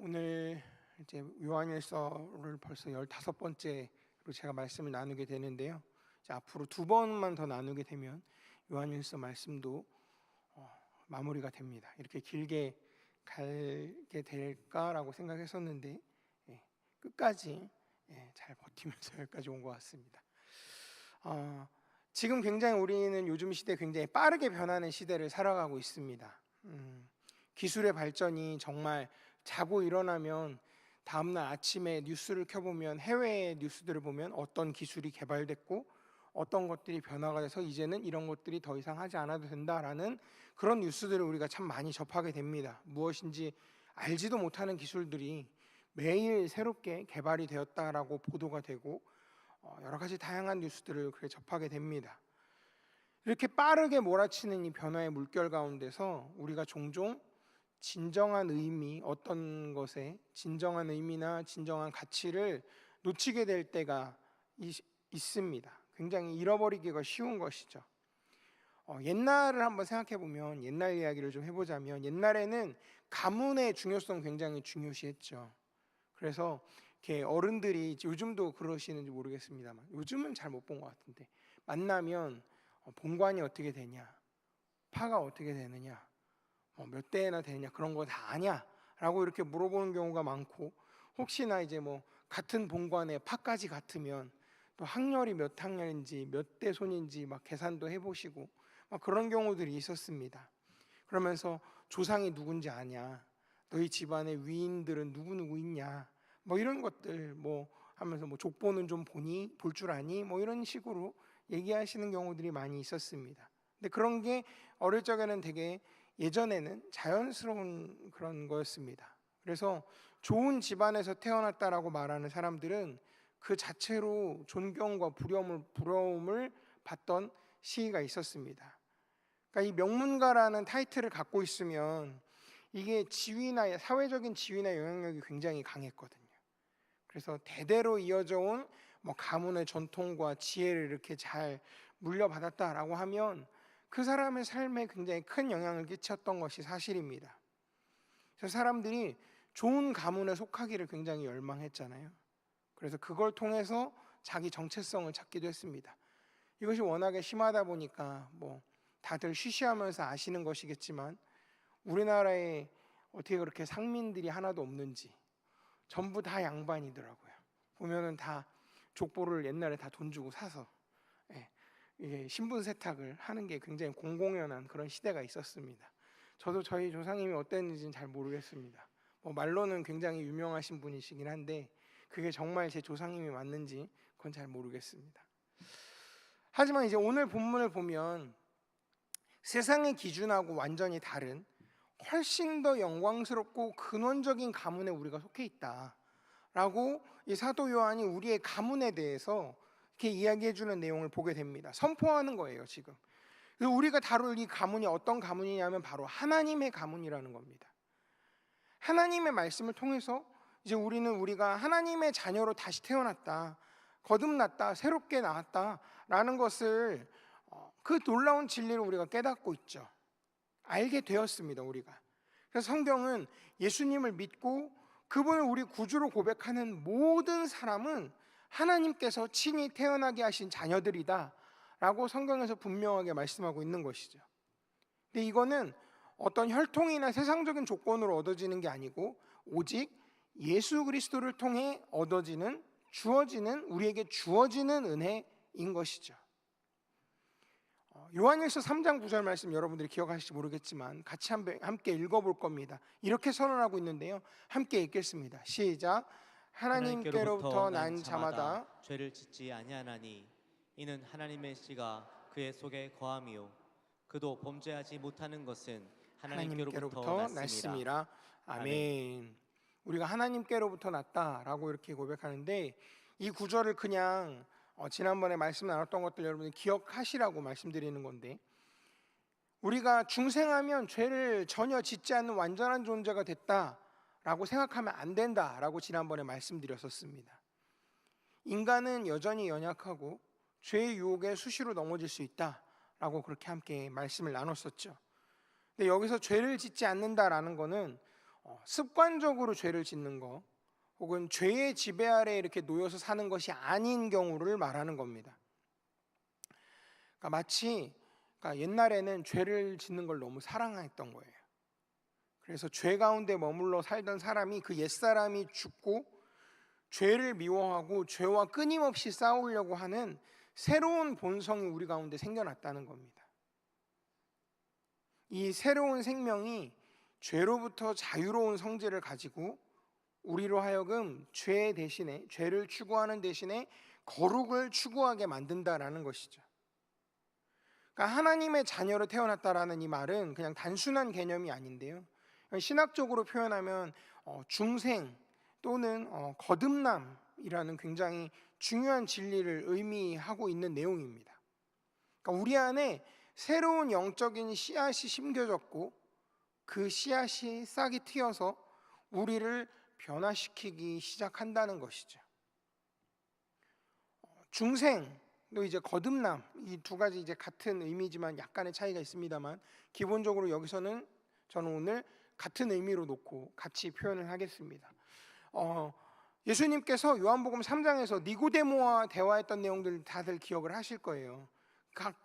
오늘 이제 요한일서를 벌써 15번째로 제가 말씀을 나누게 되는데요. 이제 앞으로 2번만 더 나누게 되면 요한일서 말씀도 마무리가 됩니다. 이렇게 길게 가게 될까라고 생각했었는데 끝까지 잘 버티면서 여기까지 온 것 같습니다. 지금 굉장히 우리는 요즘 시대에 굉장히 빠르게 변하는 시대를 살아가고 있습니다. 기술의 발전이 정말 자고 일어나면 다음날 아침에 뉴스를 켜보면 해외의 뉴스들을 보면 어떤 기술이 개발됐고 어떤 것들이 변화가 돼서 이제는 이런 것들이 더 이상 하지 않아도 된다라는 그런 뉴스들을 우리가 참 많이 접하게 됩니다. 무엇인지 알지도 못하는 기술들이 매일 새롭게 개발이 되었다라고 보도가 되고 여러 가지 다양한 뉴스들을 그렇게 접하게 됩니다. 이렇게 빠르게 몰아치는 이 변화의 물결 가운데서 우리가 종종 진정한 의미, 어떤 것에 진정한 의미나 진정한 가치를 놓치게 될 때가 있습니다. 굉장히 잃어버리기가 쉬운 것이죠. 옛날을 한번 생각해 보면, 옛날 이야기를 좀 해보자면, 옛날에는 가문의 중요성 굉장히 중요시했죠. 그래서 이렇게 어른들이, 요즘도 그러시는지 모르겠습니다만 요즘은 잘 못 본 것 같은데, 만나면 본관이 어떻게 되냐, 파가 어떻게 되느냐, 몇 대나 되냐, 그런 거 다 아냐? 라고 이렇게 물어보는 경우가 많고, 혹시나 이제 같은 본관에 파까지 같으면 또 학렬이 몇 학년인지 몇 대 손인지 막 계산도 해보시고 막 그런 경우들이 있었습니다. 그러면서 조상이 누군지 아냐? 너희 집안의 위인들은 누구누구 있냐? 이런 것들 하면서 족보는 좀 보니? 볼 줄 아니? 이런 식으로 얘기하시는 경우들이 많이 있었습니다. 근데 그런 게 어릴 적에는 되게, 예전에는 자연스러운 그런 거였습니다. 그래서 좋은 집안에서 태어났다라고 말하는 사람들은 그 자체로 존경과 부러움을 받던 시기가 있었습니다. 그러니까 이 명문가라는 타이틀을 갖고 있으면 이게 지위나 사회적인 지위나 영향력이 굉장히 강했거든요. 그래서 대대로 이어져 온 가문의 전통과 지혜를 이렇게 잘 물려받았다라고 하면 그 사람의 삶에 굉장히 큰 영향을 끼쳤던 것이 사실입니다. 그래서 사람들이 좋은 가문에 속하기를 굉장히 열망했잖아요. 그래서 그걸 통해서 자기 정체성을 찾기도 했습니다. 이것이 워낙에 심하다 보니까 다들 쉬쉬하면서 아시는 것이겠지만, 우리나라에 어떻게 그렇게 상민들이 하나도 없는지, 전부 다 양반이더라고요. 보면은 다 족보를 옛날에 다 돈 주고 사서 이게 신분 세탁을 하는 게 굉장히 공공연한 그런 시대가 있었습니다. 저도 저희 조상님이 어땠는지는 잘 모르겠습니다. 말로는 굉장히 유명하신 분이시긴 한데 그게 정말 제 조상님이 맞는지 그건 잘 모르겠습니다. 하지만 이제 오늘 본문을 보면 세상의 기준하고 완전히 다른, 훨씬 더 영광스럽고 근원적인 가문에 우리가 속해 있다라고 이 사도 요한이 우리의 가문에 대해서 이렇게 이야기해 주는 내용을 보게 됩니다. 선포하는 거예요, 지금. 그래서 우리가 다룰 이 가문이 어떤 가문이냐면 바로 하나님의 가문이라는 겁니다. 하나님의 말씀을 통해서 이제 우리가 하나님의 자녀로 다시 태어났다, 거듭났다, 새롭게 나왔다라는 것을, 그 놀라운 진리를 우리가 깨닫고 있죠. 알게 되었습니다, 우리가. 그래서 성경은 예수님을 믿고 그분을 우리 구주로 고백하는 모든 사람은 하나님께서 친히 태어나게 하신 자녀들이다 라고 성경에서 분명하게 말씀하고 있는 것이죠. 근데 이거는 어떤 혈통이나 세상적인 조건으로 얻어지는 게 아니고 오직 예수 그리스도를 통해 우리에게 주어지는 은혜인 것이죠. 요한일서 3장 9절 말씀 여러분들이 기억하실지 모르겠지만 같이 함께 읽어볼 겁니다. 이렇게 선언하고 있는데요, 함께 읽겠습니다. 시작. 하나님께로부터 난 자마다 죄를 짓지 아니하나니 이는 하나님의 씨가 그의 속에 거함이요 그도 범죄하지 못하는 것은 하나님께로부터 났음이라. 아멘. 우리가 하나님께로부터 났다라고 이렇게 고백하는데, 이 구절을 그냥 지난번에 말씀 나눴던 것들 여러분이 기억하시라고 말씀드리는 건데, 우리가 중생하면 죄를 전혀 짓지 않는 완전한 존재가 됐다라고 생각하면 안 된다라고 지난번에 말씀드렸었습니다. 인간은 여전히 연약하고 죄의 유혹에 수시로 넘어질 수 있다라고 그렇게 함께 말씀을 나눴었죠. 근데 여기서 죄를 짓지 않는다라는 거는 습관적으로 죄를 짓는 거, 혹은 죄의 지배 아래 이렇게 놓여서 사는 것이 아닌 경우를 말하는 겁니다. 그러니까 마치 옛날에는 죄를 짓는 걸 너무 사랑했던 거예요. 그래서 죄 가운데 머물러 살던 사람이, 그 옛사람이 죽고 죄를 미워하고 죄와 끊임없이 싸우려고 하는 새로운 본성이 우리 가운데 생겨났다는 겁니다. 이 새로운 생명이 죄로부터 자유로운 성질을 가지고 우리로 하여금 죄 대신에, 죄를 추구하는 대신에 거룩을 추구하게 만든다라는 것이죠. 그러니까 하나님의 자녀로 태어났다라는 이 말은 그냥 단순한 개념이 아닌데요, 신학적으로 표현하면 중생 또는 거듭남이라는 굉장히 중요한 진리를 의미하고 있는 내용입니다. 그러니까 우리 안에 새로운 영적인 씨앗이 심겨졌고, 그 씨앗이 싹이 틔어서 우리를 변화시키기 시작한다는 것이죠. 중생도 이제 거듭남, 이 두 가지 이제 같은 의미지만 약간의 차이가 있습니다만, 기본적으로 여기서는 저는 오늘 같은 의미로 놓고 같이 표현을 하겠습니다. 예수님께서 요한복음 3장에서 니고데모와 대화했던 내용들 다들 기억을 하실 거예요.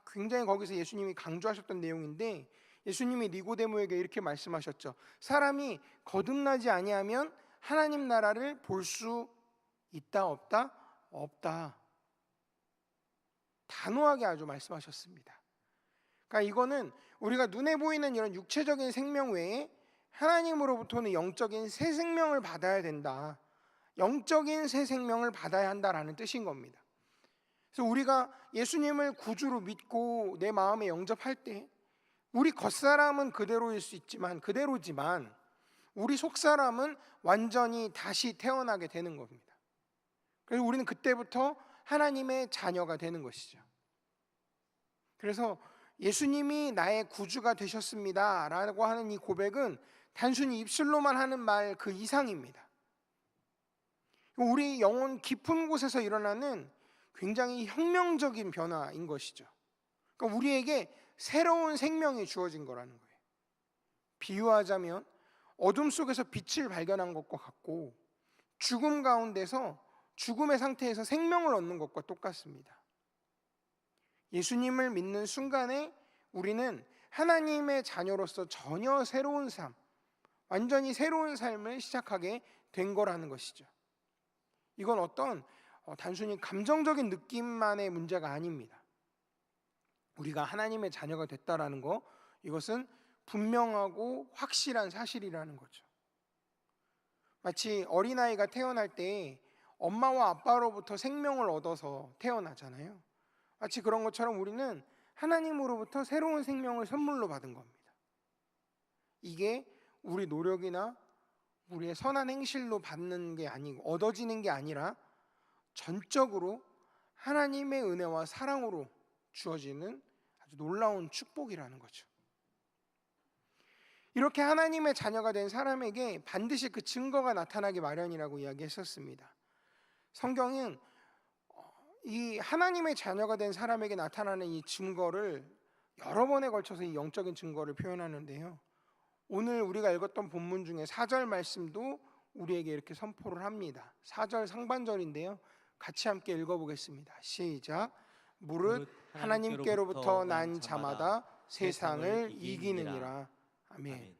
굉장히 거기서 예수님이 강조하셨던 내용인데, 예수님이 니고데모에게 이렇게 말씀하셨죠. 사람이 거듭나지 아니하면 하나님 나라를 볼 수 있다 없다? 없다. 단호하게 아주 말씀하셨습니다. 그러니까 이거는 우리가 눈에 보이는 이런 육체적인 생명 외에 하나님으로부터는 영적인 새 생명을 받아야 된다, 영적인 새 생명을 받아야 한다라는 뜻인 겁니다. 그래서 우리가 예수님을 구주로 믿고 내 마음에 영접할 때 우리 겉사람은 그대로지만 우리 속사람은 완전히 다시 태어나게 되는 겁니다. 그래서 우리는 그때부터 하나님의 자녀가 되는 것이죠. 그래서 예수님이 나의 구주가 되셨습니다 라고 하는 이 고백은 단순히 입술로만 하는 말 그 이상입니다. 우리 영혼 깊은 곳에서 일어나는 굉장히 혁명적인 변화인 것이죠. 그러니까 우리에게 새로운 생명이 주어진 거라는 거예요. 비유하자면 어둠 속에서 빛을 발견한 것과 같고, 죽음 가운데서, 죽음의 상태에서 생명을 얻는 것과 똑같습니다. 예수님을 믿는 순간에 우리는 하나님의 자녀로서 전혀 새로운 삶, 완전히 새로운 삶을 시작하게 된 거라는 것이죠. 이건 어떤 단순히 감정적인 느낌만의 문제가 아닙니다. 우리가 하나님의 자녀가 됐다라는 거, 이것은 분명하고 확실한 사실이라는 거죠. 마치 어린아이가 태어날 때 엄마와 아빠로부터 생명을 얻어서 태어나잖아요. 마치 그런 것처럼 우리는 하나님으로부터 새로운 생명을 선물로 받은 겁니다. 이게 우리 노력이나 우리의 선한 행실로 받는 게 아니고, 얻어지는 게 아니라 전적으로 하나님의 은혜와 사랑으로 주어지는 아주 놀라운 축복이라는 거죠. 이렇게 하나님의 자녀가 된 사람에게 반드시 그 증거가 나타나기 마련이라고 이야기했었습니다. 성경은 이 하나님의 자녀가 된 사람에게 나타나는 이 증거를 여러 번에 걸쳐서 이 영적인 증거를 표현하는데요, 오늘 우리가 읽었던 본문 중에 4절 말씀도 우리에게 이렇게 선포를 합니다. 4절 상반절인데요, 같이 함께 읽어보겠습니다. 시작. 무릇 하나님께로부터 난 자마다 세상을 이기느니라. 아멘.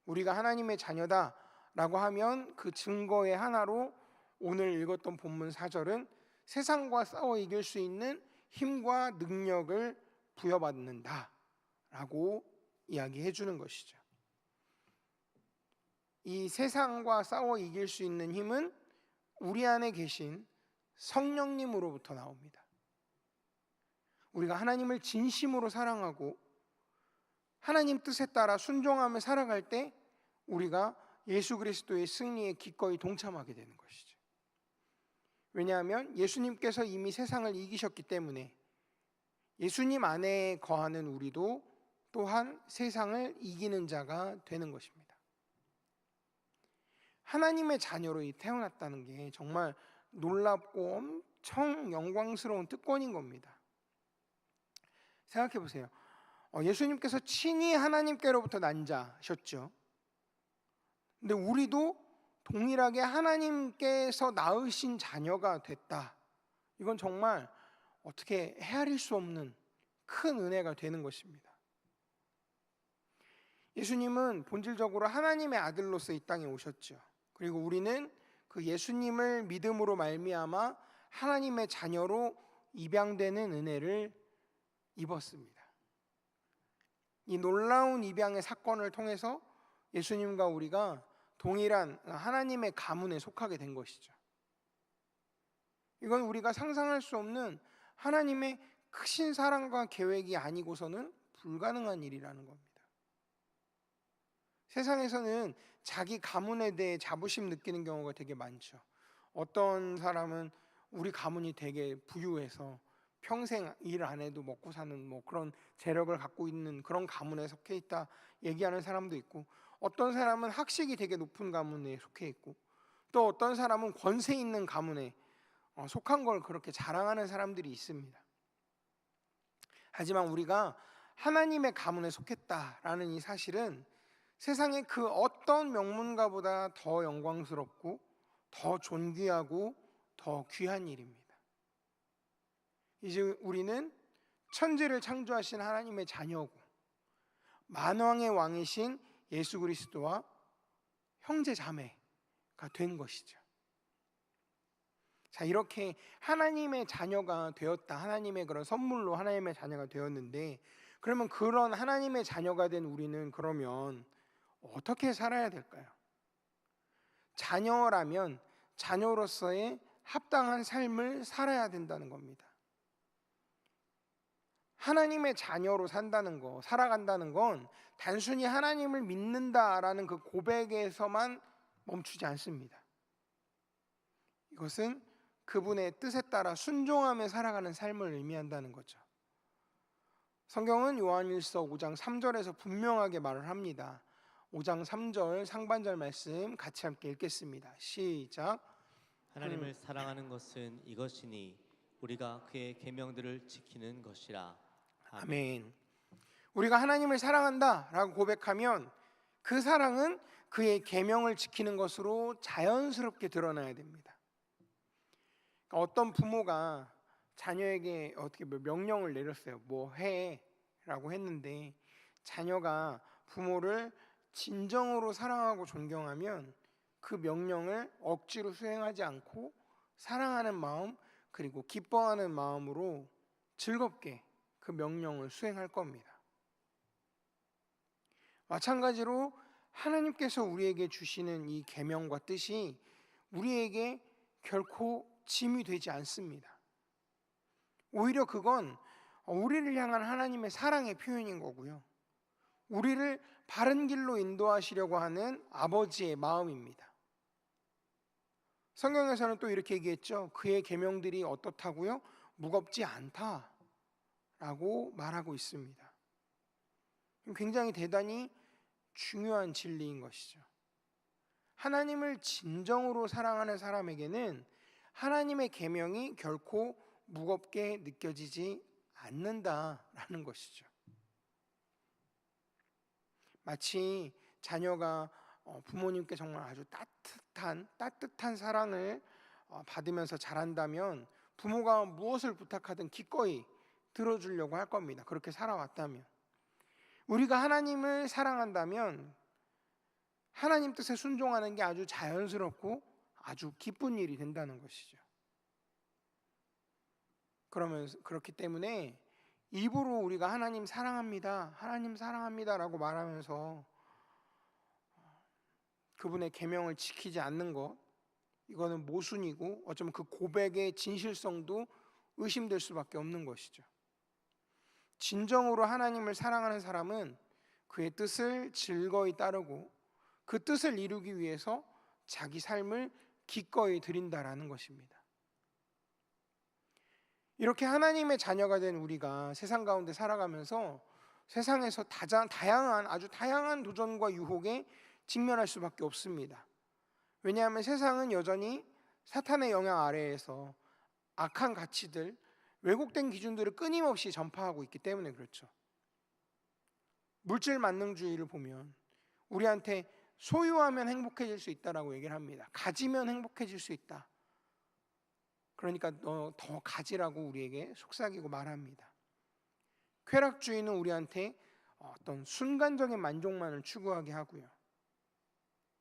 우리가 하나님의 자녀다라고 하면 그 증거의 하나로 오늘 읽었던 본문 4절은 세상과 싸워 이길 수 있는 힘과 능력을 부여받는다라고 이야기해 주는 것이죠. 이 세상과 싸워 이길 수 있는 힘은 우리 안에 계신 성령님으로부터 나옵니다. 우리가 하나님을 진심으로 사랑하고 하나님 뜻에 따라 순종하며 살아갈 때 우리가 예수 그리스도의 승리에 기꺼이 동참하게 되는 것이죠. 왜냐하면 예수님께서 이미 세상을 이기셨기 때문에 예수님 안에 거하는 우리도 또한 세상을 이기는 자가 되는 것입니다. 하나님의 자녀로 태어났다는 게 정말 놀랍고 엄청 영광스러운 특권인 겁니다. 생각해 보세요. 예수님께서 친히 하나님께로부터 난 자셨죠. 근데 우리도 동일하게 하나님께서 낳으신 자녀가 됐다. 이건 정말 어떻게 헤아릴 수 없는 큰 은혜가 되는 것입니다. 예수님은 본질적으로 하나님의 아들로서 이 땅에 오셨죠. 그리고 우리는 그 예수님을 믿음으로 말미암아 하나님의 자녀로 입양되는 은혜를 입었습니다. 이 놀라운 입양의 사건을 통해서 예수님과 우리가 동일한 하나님의 가문에 속하게 된 것이죠. 이건 우리가 상상할 수 없는 하나님의 크신 사랑과 계획이 아니고서는 불가능한 일이라는 겁니다. 세상에서는 자기 가문에 대해 자부심 느끼는 경우가 되게 많죠. 어떤 사람은 우리 가문이 되게 부유해서 평생 일 안 해도 먹고 사는 뭐 그런 재력을 갖고 있는 그런 가문에 속해 있다 얘기하는 사람도 있고, 어떤 사람은 학식이 되게 높은 가문에 속해 있고, 또 어떤 사람은 권세 있는 가문에 속한 걸 그렇게 자랑하는 사람들이 있습니다. 하지만 우리가 하나님의 가문에 속했다라는 이 사실은 세상의 그 어떤 명문가보다 더 영광스럽고 더 존귀하고 더 귀한 일입니다. 이제 우리는 천지를 창조하신 하나님의 자녀고 만왕의 왕이신 예수 그리스도와 형제 자매가 된 것이죠. 자, 이렇게 하나님의 자녀가 되었다. 하나님의 그런 선물로 하나님의 자녀가 되었는데, 그러면 그런 하나님의 자녀가 된 우리는 그러면 어떻게 살아야 될까요? 자녀라면 자녀로서의 합당한 삶을 살아야 된다는 겁니다. 하나님의 자녀로 산다는 거, 살아간다는 건 단순히 하나님을 믿는다라는 그 고백에서만 멈추지 않습니다. 이것은 그분의 뜻에 따라 순종하며 살아가는 삶을 의미한다는 거죠. 성경은 요한일서 5장 3절에서 분명하게 말을 합니다. 5장 3절 상반절 말씀 같이 함께 읽겠습니다. 시작. 하나님을 사랑하는 것은 이것이니 우리가 그의 계명들을 지키는 것이라. 아멘. 우리가 하나님을 사랑한다라고 고백하면 그 사랑은 그의 계명을 지키는 것으로 자연스럽게 드러나야 됩니다. 그러니까 어떤 부모가 자녀에게 어떻게 명령을 내렸어요. 뭐 해라고 했는데 자녀가 부모를 진정으로 사랑하고 존경하면 그 명령을 억지로 수행하지 않고 사랑하는 마음 그리고 기뻐하는 마음으로 즐겁게 그 명령을 수행할 겁니다. 마찬가지로 하나님께서 우리에게 주시는 이 계명과 뜻이 우리에게 결코 짐이 되지 않습니다. 오히려 그건 우리를 향한 하나님의 사랑의 표현인 거고요. 우리를 바른 길로 인도하시려고 하는 아버지의 마음입니다. 성경에서는 또 이렇게 얘기했죠. 그의 계명들이 어떻다고요? 무겁지 않다라고 말하고 있습니다. 굉장히 대단히 중요한 진리인 것이죠. 하나님을 진정으로 사랑하는 사람에게는 하나님의 계명이 결코 무겁게 느껴지지 않는다라는 것이죠. 마치 자녀가 부모님께 정말 아주 따뜻한 사랑을 받으면서 자란다면 부모가 무엇을 부탁하든 기꺼이 들어주려고 할 겁니다. 그렇게 살아왔다면. 우리가 하나님을 사랑한다면 하나님 뜻에 순종하는 게 아주 자연스럽고 아주 기쁜 일이 된다는 것이죠. 그렇기 때문에 입으로 우리가 하나님 사랑합니다라고 말하면서 그분의 계명을 지키지 않는 것, 이거는 모순이고 어쩌면 그 고백의 진실성도 의심될 수밖에 없는 것이죠. 진정으로 하나님을 사랑하는 사람은 그의 뜻을 즐거이 따르고 그 뜻을 이루기 위해서 자기 삶을 기꺼이 드린다라는 것입니다. 이렇게 하나님의 자녀가 된 우리가 세상 가운데 살아가면서 세상에서 아주 다양한 도전과 유혹에 직면할 수밖에 없습니다. 왜냐하면 세상은 여전히 사탄의 영향 아래에서 악한 가치들, 왜곡된 기준들을 끊임없이 전파하고 있기 때문에 그렇죠. 물질 만능주의를 보면 우리한테 소유하면 행복해질 수 있다라고 얘기를 합니다. 가지면 행복해질 수 있다. 그러니까 너 더 가지라고 우리에게 속삭이고 말합니다. 쾌락주의는 우리한테 어떤 순간적인 만족만을 추구하게 하고요.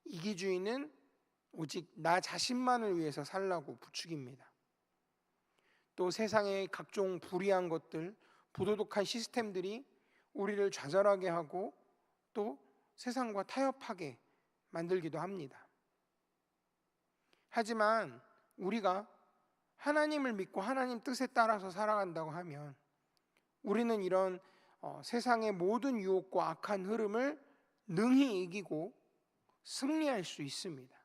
이기주의는 오직 나 자신만을 위해서 살라고 부추깁니다. 또 세상의 각종 불의한 것들, 부도덕한 시스템들이 우리를 좌절하게 하고 또 세상과 타협하게 만들기도 합니다. 하지만 우리가 하나님을 믿고 하나님 뜻에 따라서 살아간다고 하면 우리는 이런 세상의 모든 유혹과 악한 흐름을 능히 이기고 승리할 수 있습니다.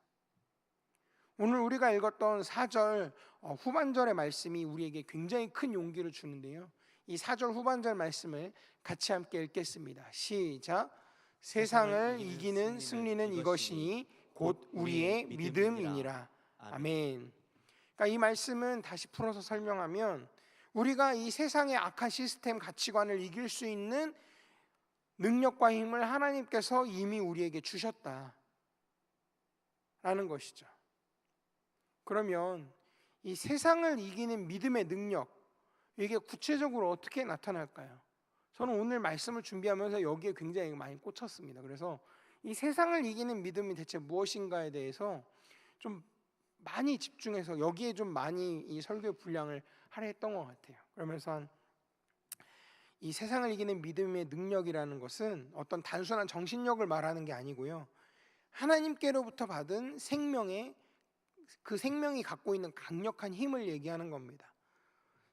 오늘 우리가 읽었던 4절 후반절의 말씀이 우리에게 굉장히 큰 용기를 주는데요. 이 4절 후반절 말씀을 같이 함께 읽겠습니다. 시작. 세상을 이기는 승리는 이것이니 곧 우리의 믿음이니라. 아멘. 그러니까 이 말씀은 다시 풀어서 설명하면 우리가 이 세상의 악한 시스템 가치관을 이길 수 있는 능력과 힘을 하나님께서 이미 우리에게 주셨다라는 것이죠. 그러면 이 세상을 이기는 믿음의 능력, 이게 구체적으로 어떻게 나타날까요? 저는 오늘 말씀을 준비하면서 여기에 굉장히 많이 꽂혔습니다. 그래서 이 세상을 이기는 믿음이 대체 무엇인가에 대해서 좀 많이 집중해서 여기에 좀 많이 이 설교 분량을 할애했던 것 같아요. 그러면서 이 세상을 이기는 믿음의 능력이라는 것은 어떤 단순한 정신력을 말하는 게 아니고요. 하나님께로부터 받은 생명의 그 생명이 갖고 있는 강력한 힘을 얘기하는 겁니다.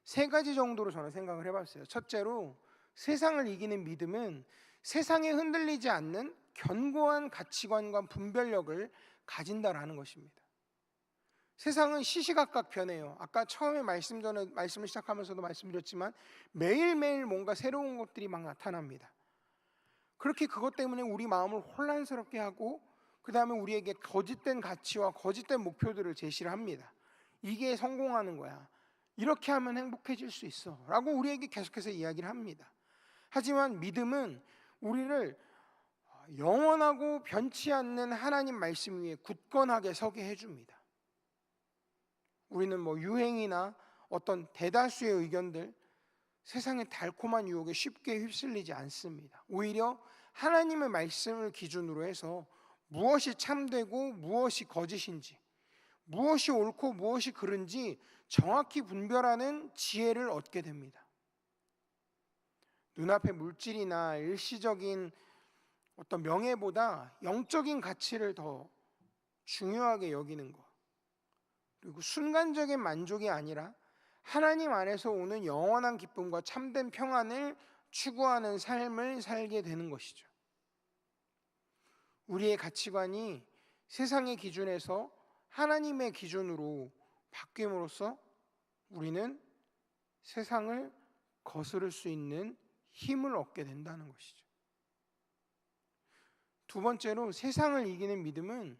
3가지 정도로 저는 생각을 해봤어요. 첫째로 세상을 이기는 믿음은 세상에 흔들리지 않는 견고한 가치관과 분별력을 가진다라는 것입니다. 세상은 시시각각 변해요. 아까 처음에 말씀을 시작하면서도 말씀드렸지만 매일매일 뭔가 새로운 것들이 막 나타납니다. 그렇게 그것 때문에 우리 마음을 혼란스럽게 하고 그 다음에 우리에게 거짓된 가치와 거짓된 목표들을 제시를 합니다. 이게 성공하는 거야. 이렇게 하면 행복해질 수 있어 라고 우리에게 계속해서 이야기를 합니다. 하지만 믿음은 우리를 영원하고 변치 않는 하나님 말씀 위에 굳건하게 서게 해줍니다. 우리는 유행이나 어떤 대다수의 의견들, 세상의 달콤한 유혹에 쉽게 휩쓸리지 않습니다. 오히려 하나님의 말씀을 기준으로 해서 무엇이 참되고 무엇이 거짓인지, 무엇이 옳고 무엇이 그른지 정확히 분별하는 지혜를 얻게 됩니다. 눈앞의 물질이나 일시적인 어떤 명예보다 영적인 가치를 더 중요하게 여기는 것, 그리고 순간적인 만족이 아니라 하나님 안에서 오는 영원한 기쁨과 참된 평안을 추구하는 삶을 살게 되는 것이죠. 우리의 가치관이 세상의 기준에서 하나님의 기준으로 바뀜으로써 우리는 세상을 거스를 수 있는 힘을 얻게 된다는 것이죠. 두 번째로 세상을 이기는 믿음은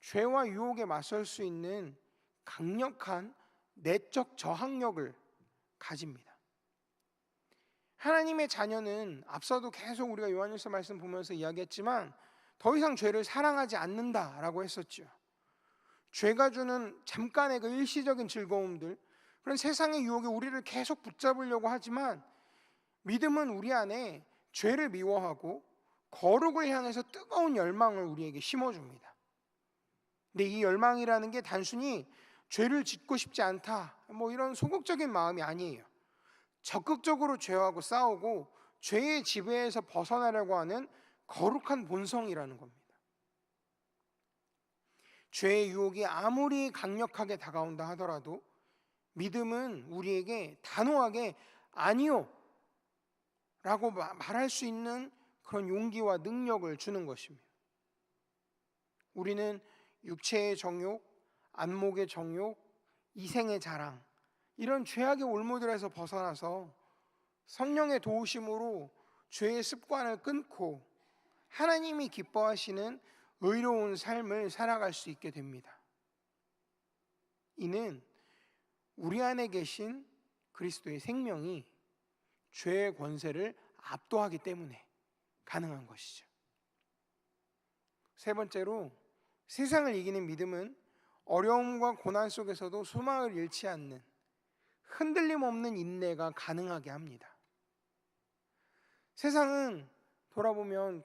죄와 유혹에 맞설 수 있는 강력한 내적 저항력을 가집니다. 하나님의 자녀는 앞서도 계속 우리가 요한일서 말씀 보면서 이야기했지만 더 이상 죄를 사랑하지 않는다라고 했었죠. 죄가 주는 잠깐의 그 일시적인 즐거움들, 그런 세상의 유혹에 우리를 계속 붙잡으려고 하지만 믿음은 우리 안에 죄를 미워하고 거룩을 향해서 뜨거운 열망을 우리에게 심어줍니다. 근데 이 열망이라는 게 단순히 죄를 짓고 싶지 않다 이런 소극적인 마음이 아니에요. 적극적으로 죄하고 싸우고 죄의 지배에서 벗어나려고 하는 거룩한 본성이라는 겁니다. 죄의 유혹이 아무리 강력하게 다가온다 하더라도 믿음은 우리에게 단호하게 아니요 라고 말할 수 있는 그런 용기와 능력을 주는 것입니다. 우리는 육체의 정욕, 안목의 정욕, 이생의 자랑, 이런 죄악의 올무들에서 벗어나서 성령의 도우심으로 죄의 습관을 끊고 하나님이 기뻐하시는 의로운 삶을 살아갈 수 있게 됩니다. 이는 우리 안에 계신 그리스도의 생명이 죄의 권세를 압도하기 때문에 가능한 것이죠. 세 번째로, 세상을 이기는 믿음은 어려움과 고난 속에서도 소망을 잃지 않는 흔들림 없는 인내가 가능하게 합니다. 세상은 돌아보면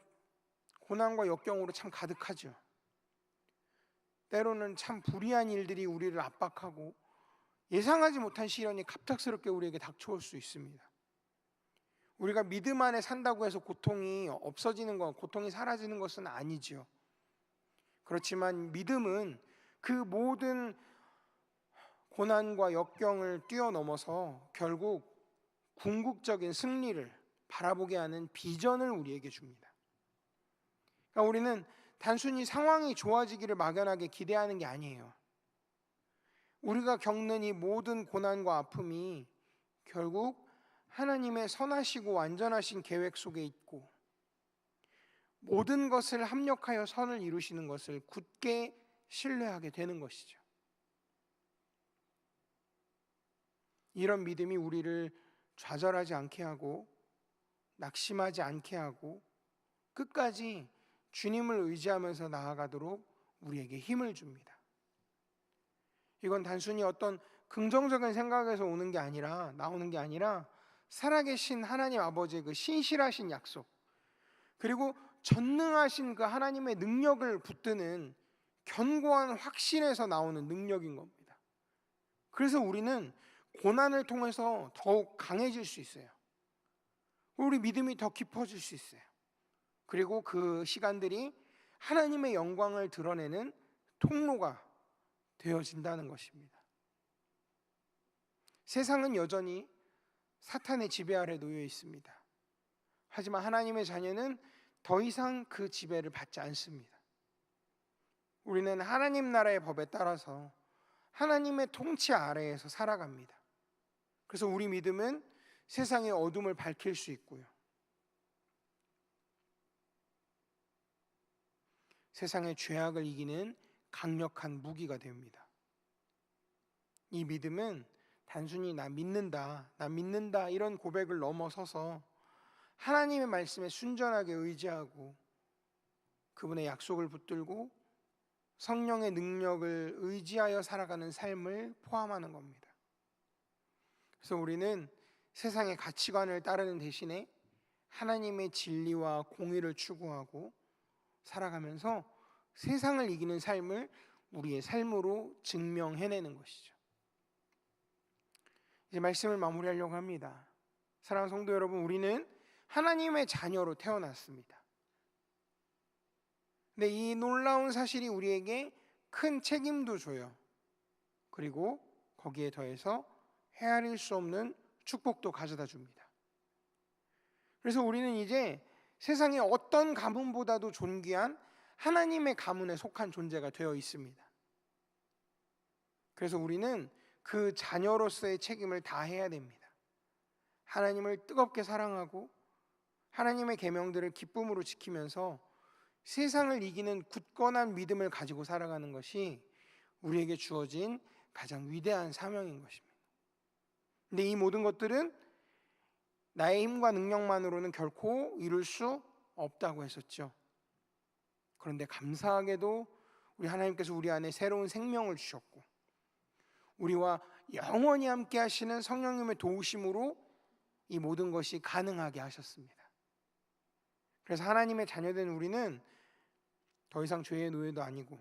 고난과 역경으로 참 가득하죠. 때로는 참 불의한 일들이 우리를 압박하고 예상하지 못한 시련이 갑작스럽게 우리에게 닥쳐올 수 있습니다. 우리가 믿음 안에 산다고 해서 고통이 없어지는 것, 고통이 사라지는 것은 아니지요. 그렇지만 믿음은 그 모든 고난과 역경을 뛰어넘어서 결국 궁극적인 승리를 바라보게 하는 비전을 우리에게 줍니다. 그러니까 우리는 단순히 상황이 좋아지기를 막연하게 기대하는 게 아니에요. 우리가 겪는 이 모든 고난과 아픔이 결국 하나님의 선하시고 완전하신 계획 속에 있고 모든 것을 합력하여 선을 이루시는 것을 굳게 신뢰하게 되는 것이죠. 이런 믿음이 우리를 좌절하지 않게 하고 낙심하지 않게 하고 끝까지 주님을 의지하면서 나아가도록 우리에게 힘을 줍니다. 이건 단순히 어떤 긍정적인 생각에서 나오는 게 아니라 살아계신 하나님 아버지의 그 신실하신 약속, 그리고 전능하신 그 하나님의 능력을 붙드는 견고한 확신에서 나오는 능력인 겁니다. 그래서 우리는 고난을 통해서 더욱 강해질 수 있어요. 우리 믿음이 더 깊어질 수 있어요. 그리고 그 시간들이 하나님의 영광을 드러내는 통로가 되어진다는 것입니다. 세상은 여전히 사탄의 지배 아래 놓여 있습니다. 하지만 하나님의 자녀는 더 이상 그 지배를 받지 않습니다. 우리는 하나님 나라의 법에 따라서 하나님의 통치 아래에서 살아갑니다. 그래서 우리 믿음은 세상의 어둠을 밝힐 수 있고요. 세상의 죄악을 이기는 강력한 무기가 됩니다. 이 믿음은 단순히 나 믿는다 이런 고백을 넘어서서 하나님의 말씀에 순전하게 의지하고 그분의 약속을 붙들고 성령의 능력을 의지하여 살아가는 삶을 포함하는 겁니다. 그래서 우리는 세상의 가치관을 따르는 대신에 하나님의 진리와 공의를 추구하고 살아가면서 세상을 이기는 삶을 우리의 삶으로 증명해내는 것이죠. 이제 말씀을 마무리하려고 합니다. 사랑하는 성도 여러분, 우리는 하나님의 자녀로 태어났습니다. 근데 이 놀라운 사실이 우리에게 큰 책임도 줘요. 그리고 거기에 더해서 헤아릴 수 없는 축복도 가져다 줍니다. 그래서 우리는 이제 세상의 어떤 가문보다도 존귀한 하나님의 가문에 속한 존재가 되어 있습니다. 그래서 우리는 그 자녀로서의 책임을 다해야 됩니다. 하나님을 뜨겁게 사랑하고 하나님의 계명들을 기쁨으로 지키면서 세상을 이기는 굳건한 믿음을 가지고 살아가는 것이 우리에게 주어진 가장 위대한 사명인 것입니다. 근데 이 모든 것들은 나의 힘과 능력만으로는 결코 이룰 수 없다고 했었죠. 그런데 감사하게도 우리 하나님께서 우리 안에 새로운 생명을 주셨고 우리와 영원히 함께 하시는 성령님의 도우심으로 이 모든 것이 가능하게 하셨습니다. 그래서 하나님의 자녀된 우리는 더 이상 죄의 노예도 아니고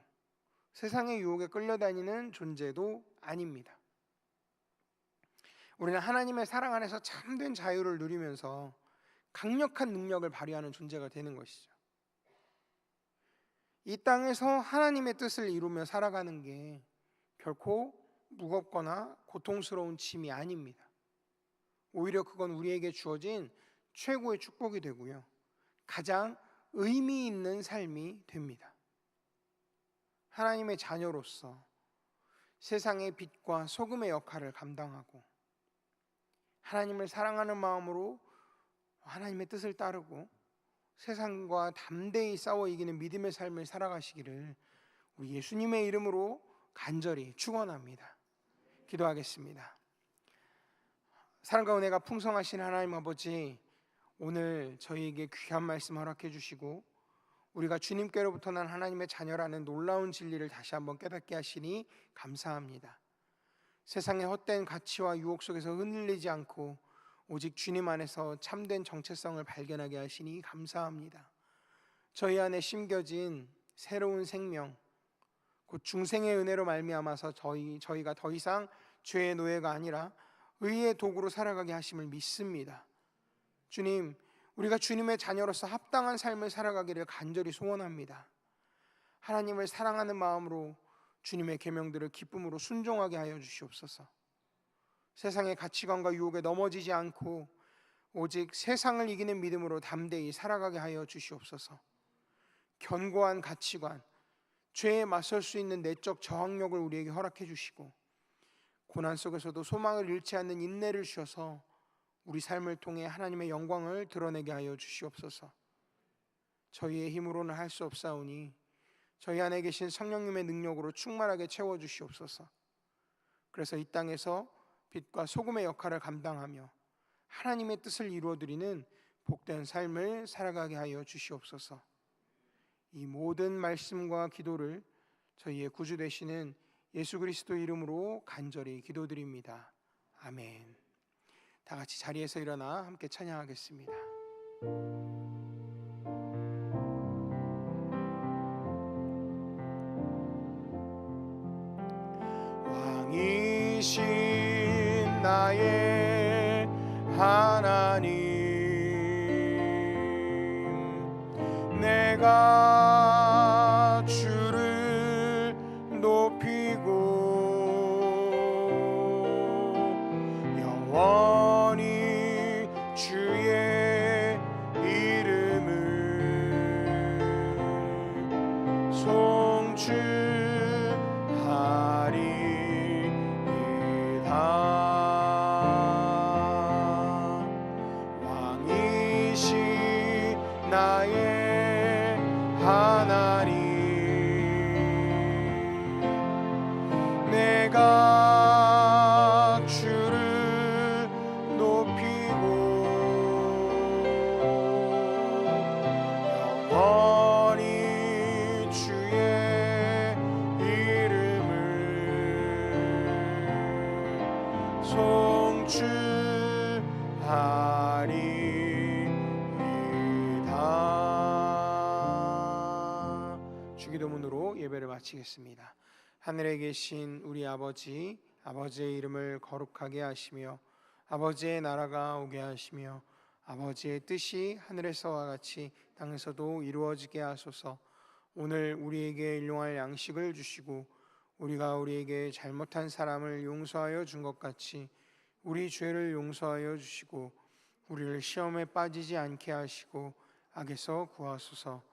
세상의 유혹에 끌려다니는 존재도 아닙니다. 우리는 하나님의 사랑 안에서 참된 자유를 누리면서 강력한 능력을 발휘하는 존재가 되는 것이죠. 이 땅에서 하나님의 뜻을 이루며 살아가는 게 결코 무겁거나 고통스러운 짐이 아닙니다. 오히려 그건 우리에게 주어진 최고의 축복이 되고요. 가장 의미 있는 삶이 됩니다. 하나님의 자녀로서 세상의 빛과 소금의 역할을 감당하고 하나님을 사랑하는 마음으로 하나님의 뜻을 따르고 세상과 담대히 싸워 이기는 믿음의 삶을 살아가시기를 우리 예수님의 이름으로 간절히 축원합니다. 기도하겠습니다. 사랑과 은혜가 풍성하신 하나님 아버지, 오늘 저희에게 귀한 말씀 허락해 주시고 우리가 주님께로부터 난 하나님의 자녀라는 놀라운 진리를 다시 한번 깨닫게 하시니 감사합니다. 세상의 헛된 가치와 유혹 속에서 흔들리지 않고 오직 주님 안에서 참된 정체성을 발견하게 하시니 감사합니다. 저희 안에 심겨진 새로운 생명, 곧 중생의 은혜로 말미암아서 저희가 더 이상 죄의 노예가 아니라 의의 도구로 살아가게 하심을 믿습니다. 주님, 우리가 주님의 자녀로서 합당한 삶을 살아가기를 간절히 소원합니다. 하나님을 사랑하는 마음으로 주님의 계명들을 기쁨으로 순종하게 하여 주시옵소서. 세상의 가치관과 유혹에 넘어지지 않고 오직 세상을 이기는 믿음으로 담대히 살아가게 하여 주시옵소서. 견고한 가치관, 죄에 맞설 수 있는 내적 저항력을 우리에게 허락해 주시고 고난 속에서도 소망을 잃지 않는 인내를 주셔서 우리 삶을 통해 하나님의 영광을 드러내게 하여 주시옵소서. 저희의 힘으로는 할 수 없사오니 저희 안에 계신 성령님의 능력으로 충만하게 채워주시옵소서. 그래서 이 땅에서 빛과 소금의 역할을 감당하며 하나님의 뜻을 이루어드리는 복된 삶을 살아가게 하여 주시옵소서. 이 모든 말씀과 기도를 저희의 구주 되시는 예수 그리스도 이름으로 간절히 기도드립니다. 아멘. 다 같이 자리에서 일어나 함께 찬양하겠습니다. 왕이신 나의 하나님, 내가 주를 높이고 영원히 주의 이름을 송축하리이다. 왕이신 나의 하나님, 내가 주를 높이고 영원히 주의 이름을 송축하리이다. 주기도문으로 예배를 마치겠습니다. 하늘에 계신 우리 아버지, 아버지의 이름을 거룩하게 하시며 아버지의 나라가 오게 하시며 아버지의 뜻이 하늘에서와 같이 땅에서도 이루어지게 하소서. 오늘 우리에게 일용할 양식을 주시고 우리가 우리에게 잘못한 사람을 용서하여 준 것 같이 우리 죄를 용서하여 주시고 우리를 시험에 빠지지 않게 하시고 악에서 구하소서.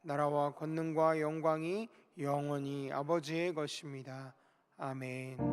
나라와 권능과 영광이 영원히 아버지의 것입니다. 아멘.